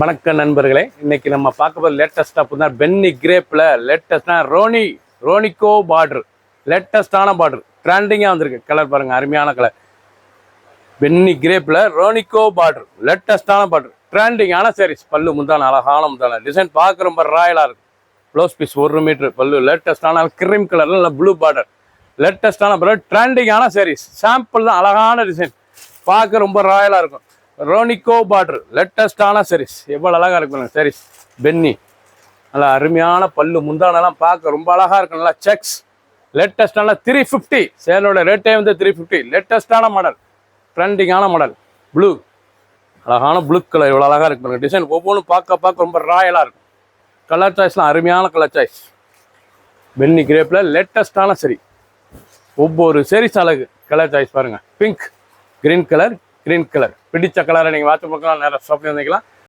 வணக்கம் நண்பர்களே, இன்னைக்கு நம்ம பார்க்க போகிற லேட்டஸ்ட்டாக புதுனா பென்னி கிரேப்பில் லேட்டஸ்ட்னா ரோனிகோ பார்டர். லேட்டஸ்டான பார்டர் ட்ரெண்டிங்காக வந்திருக்கு. கலர் பாருங்கள், அருமையான கலர். பென்னி கிரேப்பில் ரோனிகோ பார்டர், லேட்டஸ்டான பார்டர், ட்ரெண்டிங்கான சாரீஸ். பல்லு முந்தான அழகான முந்தான டிசைன் பார்க்க ரொம்ப ராயலாக இருக்கும். ப்ளவுஸ் பீஸ் 1 மீட்டர் பல்லு. லேட்டஸ்டான கிரீம் கலரில் இல்லை ப்ளூ பார்டர். லேட்டஸ்டான பார்டர், ட்ரெண்டிங்கான சாரீஸ். சாம்பிள் தான், அழகான டிசைன், பார்க்க ரொம்ப ராயலாக இருக்கும். ரோனிகோ பார்டர், லேட்டஸ்டான சாரீஸ். எவ்வளோ அழகாக இருக்கும் சாரீஸ். பென்னி நல்லா அருமையான பல்லு முந்தானெல்லாம் பார்க்க ரொம்ப அழகாக இருக்கும். நல்லா செக்ஸ். லேட்டஸ்டான 350. சேலோட ரேட்டே வந்து 350. லேட்டஸ்டான மாடல், ட்ரெண்டிங்கான மாடல். ப்ளூ, அழகான ப்ளூ கலர். இவ்வளோ அழகாக இருக்கு டிசைன். ஒவ்வொன்றும் பார்க்க ரொம்ப ராயலாக இருக்கும். கலர் சாய்ஸ்லாம் அருமையான கலர் சாய்ஸ். பென்னி கிரேப்பில் லேட்டஸ்டான சரி. ஒவ்வொரு சாரீஸ் அழகு. கலர் சாய்ஸ் பாருங்கள். பிங்க், கிரீன் கலர், பிடிச்ச கலரை நீங்கள் வாட்ச் பண்ணலாம். நேரம் ஷாப்பில் வந்தீங்களா.